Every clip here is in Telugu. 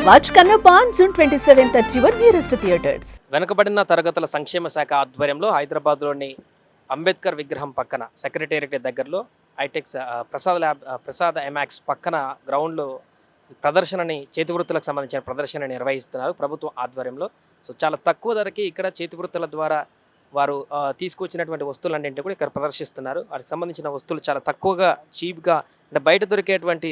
Watch Kannappa on June 27th at your nearest theatres. వెనుకబడిన తరగతుల సంక్షేమ శాఖ ఆధ్వర్యంలో హైదరాబాద్లోని అంబేద్కర్ విగ్రహం పక్కన సెక్రటేరియట్ దగ్గరలో హైటెక్స్ ప్రసాద్ ఎమాక్స్ పక్కన గ్రౌండ్లో ప్రదర్శనని చేతివృత్తులకు సంబంధించిన ప్రదర్శన నిర్వహిస్తున్నారు ప్రభుత్వం ఆధ్వర్యంలో. సో చాలా తక్కువ ధరకి ఇక్కడ చేతివృత్తుల ద్వారా వారు తీసుకొచ్చినటువంటి వస్తువులన్నింటినీ కూడా ఇక్కడ ప్రదర్శిస్తున్నారు. వాటికి సంబంధించిన వస్తువులు చాలా తక్కువగా చీప్గా అంటే బయట దొరికేటువంటి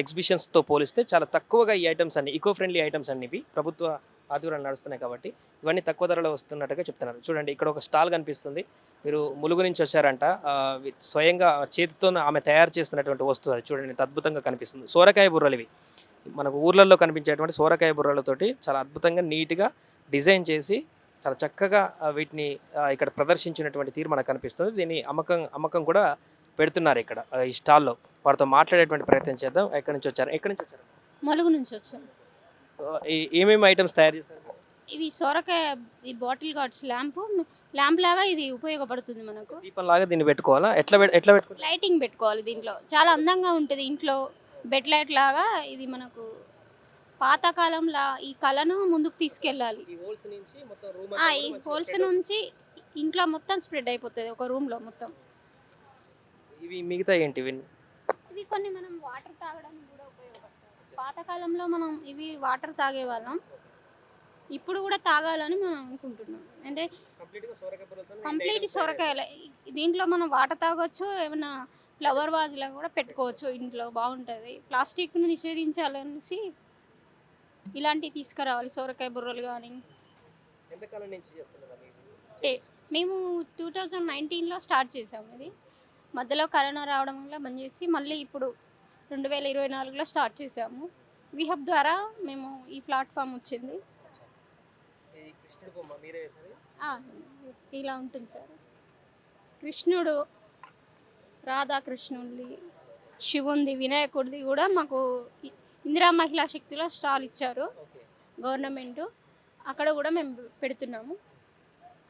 ఎగ్జిబిషన్స్తో పోలిస్తే చాలా తక్కువగా ఈ ఐటమ్స్ అన్ని ఈకో ఫ్రెండ్లీ ఐటమ్స్ అన్ని ప్రభుత్వ ఆధ్వర్యంలో నడుస్తున్నాయి కాబట్టి ఇవన్నీ తక్కువ ధరలో వస్తున్నట్టుగా చెప్తున్నారు. చూడండి ఇక్కడ ఒక స్టాల్ కనిపిస్తుంది. మీరు ములుగు నుంచి వచ్చారంట, స్వయంగా చేతితో ఆమె తయారు చేస్తున్నటువంటి వస్తువు అది చూడండి, ఎంత అద్భుతంగా కనిపిస్తుంది. సోరకాయ బుర్రలు ఇవి మనకు ఊర్లలో కనిపించేటువంటి సోరకాయ బుర్రలతోటి చాలా అద్భుతంగా నీట్గా డిజైన్ చేసి చాలా చక్కగా వీటిని ఇక్కడ ప్రదర్శించినటువంటి తీరు మనకు కనిపిస్తుంది. దీన్ని అమ్మకం కూడా పెడుతున్నారు ఇక్కడ ఈ స్టాల్లో. వారితో మాట్లాడేటువంటి ప్రయత్నం చేద్దాం. ఎక్కడి నుంచి వచ్చారు? ములుగు నుంచి వచ్చాను. సో ఏమేమి ఐటమ్స్ తయారు చేస్తారు? ఇవి సొరకాయ, ఈ బాటిల్ గార్డ్స్ ల్యాంప్ లాగా ఇది ఉపయోగపడుతుంది మనకు. దీపం లాగా దీన్ని పెట్టుకోవాలా? ఎట్లా పెట్టుకోవాలి? లైటింగ్ పెట్టుకోవాలి. దీంట్లో చాలా అందంగా ఉంటుంది. ఇంట్లో బెడ్ లైట్ లాగా ఇది మనకు పాతకాలంలా ఈ కళను ముందుకు తీసుకెళ్ళాలి. ఈ హోల్స్ నుంచి ఇంట్లో మొత్తం స్ప్రెడ్ అయిపోతుంది ఒక రూమ్లో మొత్తం. ఇవి మిగతా ఏంటి? ఇవి కొన్ని మనం వాటర్ తాగడానికి కూడా ఉపయోగపడతాయి. పాతకాలంలో మనం ఇవి వాటర్ తాగేవాళ్ళం, ఇప్పుడు కూడా తాగాలని మనం అనుకుంటున్నాం. అంటే కంప్లీట్ సొరకాయలు. దీంట్లో మనం వాటర్ తాగొచ్చు, ఏమైనా ఫ్లవర్ వాజ్లా కూడా పెట్టుకోవచ్చు ఇంట్లో, బాగుంటుంది. ప్లాస్టిక్ను నిషేధించాలనేసి ఇలాంటివి తీసుకురావాలి. సొరకాయ బుర్రలు కానీ. మేము 2019లో స్టార్ట్ చేసాము. ఇది మధ్యలో కరోనా రావడం వల్ల బంద్ చేసి మళ్ళీ ఇప్పుడు 2024లో స్టార్ట్ చేసాము. విహబ్ ద్వారా మేము ఈ ప్లాట్ఫామ్ వచ్చింది. ఇలా ఉంటుంది సార్. కృష్ణుడు, రాధాకృష్ణుడి, శివుంది, వినాయకుడిది కూడా మాకు ఇందిరా మహిళా శక్తిలో స్టాల్ ఇచ్చారు గవర్నమెంట్. అక్కడ కూడా మేము పెడుతున్నాము.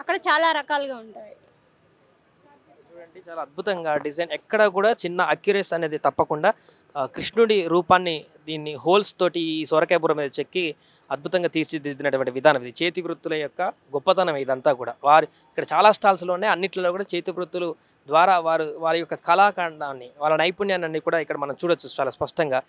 అక్కడ చాలా రకాలుగా ఉంటాయి. చూడండి చాలా అద్భుతంగా డిజైన్, ఎక్కడ కూడా చిన్న అక్యురేస్ అనేది తప్పకుండా కృష్ణుడి రూపాన్ని దీన్ని హోల్స్ తోటి ఈ సొరకాయ బుర్ర మీద చెక్కి అద్భుతంగా తీర్చిదిద్దినటువంటి విధానం ఇది. చేతి వృత్తుల యొక్క గొప్పతనం ఇదంతా కూడా. ఇక్కడ చాలా స్టాల్స్లోనే అన్నింటిలో కూడా చేతి వృత్తులు ద్వారా వారి యొక్క కళాఖండాన్ని, వాళ్ళ నైపుణ్యాన్ని కూడా ఇక్కడ మనం చూడొచ్చు చాలా స్పష్టంగా.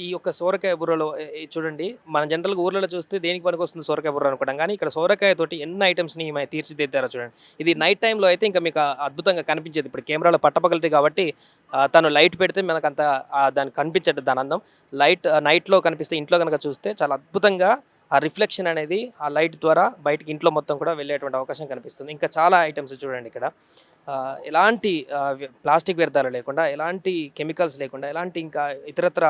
ఈ యొక్క సోరకాయ బుర్రలో చూడండి, మన జనరల్గా ఊర్లలో చూస్తే దేనికి పనికి వస్తుంది సోరకాయ బుర్ర అనుకుంటాం, కానీ ఇక్కడ సోరకాయ తోటి ఎన్ని ఐటమ్స్ని తీర్చిదిద్దారో చూడండి. ఇది నైట్ టైంలో అయితే ఇంకా మీకు అద్భుతంగా కనిపించేది. ఇప్పుడు కెమెరాలో పట్టపగలితే కాబట్టి తను లైట్ పెడితే మనకు అంత దానికి కనిపించదు దాని అందం. నైట్లో కనిపిస్తే, ఇంట్లో కనుక చూస్తే చాలా అద్భుతంగా ఆ రిఫ్లెక్షన్ అనేది ఆ లైట్ ద్వారా బయటికి ఇంట్లో మొత్తం కూడా వెళ్ళేటువంటి అవకాశం కనిపిస్తుంది. ఇంకా చాలా ఐటమ్స్ చూడండి ఇక్కడ. ఎలాంటి ప్లాస్టిక్ వ్యర్థాలు లేకుండా, ఎలాంటి కెమికల్స్ లేకుండా, ఎలాంటి ఇంకా ఇతరత్ర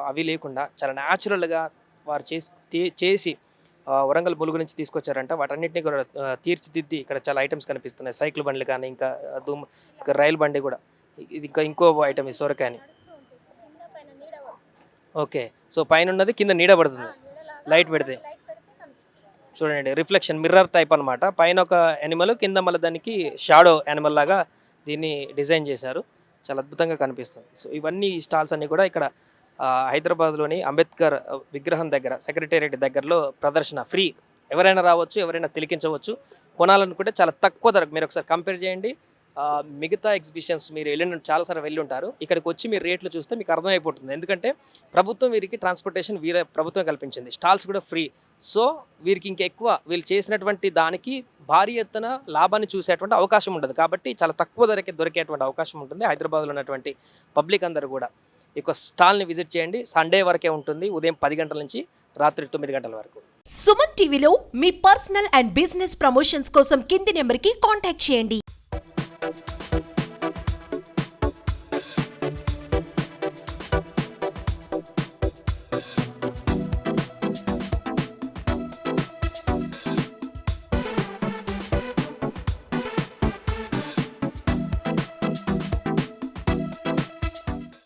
అవి లేకుండా చాలా న్యాచురల్గా వారు చేసి వరంగల్ ములుగు నుంచి తీసుకొచ్చారంట. వాటన్నిటిని కూడా తీర్చిదిద్ది ఇక్కడ చాలా ఐటమ్స్ కనిపిస్తున్నాయి. సైకిల్ బండ్లు కానీ, ఇంకా రైలు బండి కూడా. ఇది ఇంకో ఐటమ్ ఈ సొరకాయని. ఓకే, సో పైన ఉన్నది కింద నీడ పడుతుంది లైట్ పెడితే. చూడండి రిఫ్లెక్షన్ మిర్రర్ టైప్ అనమాట. పైన ఒక యానిమల్, కింద మళ్ళీ దానికి షాడో యానిమల్ లాగా దీన్ని డిజైన్ చేశారు. చాలా అద్భుతంగా కనిపిస్తుంది. సో ఇవన్నీ స్టాల్స్ అన్నీ కూడా ఇక్కడ హైదరాబాద్లోని అంబేద్కర్ విగ్రహం దగ్గర సెక్రటేరియట్ దగ్గరలో ప్రదర్శన ఫ్రీ. ఎవరైనా రావచ్చు, ఎవరైనా తిలకించవచ్చు. కొనాలనుకుంటే చాలా తక్కువ ధరకు. మీరు ఒకసారి కంపేర్ చేయండి. మిగతా ఎగ్జిబిషన్స్ మీరు చాలాసార్లు వెళ్ళి ఉంటారు. ఇక్కడికి వచ్చి మీరు రేట్లు చూస్తే మీకు అర్థమైపోతుంది. ఎందుకంటే ప్రభుత్వం వీరికి ట్రాన్స్పోర్టేషన్ ప్రభుత్వం కల్పించింది. స్టాల్స్ కూడా ఫ్రీ. సో వీరికి ఇంకెక్కువ వీళ్ళు చేసినటువంటి దానికి భారీ ఎత్తున లాభాన్ని చూసేటువంటి అవకాశం ఉండదు. కాబట్టి చాలా తక్కువ ధరకే దొరికేటువంటి అవకాశం ఉంటుంది. హైదరాబాద్లో ఉన్నటువంటి పబ్లిక్ అందరూ కూడా ఈ స్టాల్ని విజిట్ చేయండి. సండే వరకే ఉంటుంది, ఉదయం 10 గంటల నుంచి రాత్రి 9 గంటల వరకు. సుమన్ టీవీలో మీ పర్సనల్ అండ్ బిజినెస్ ప్రమోషన్స్ కోసం కింది నెంబర్కి కాంటాక్ట్ చేయండి.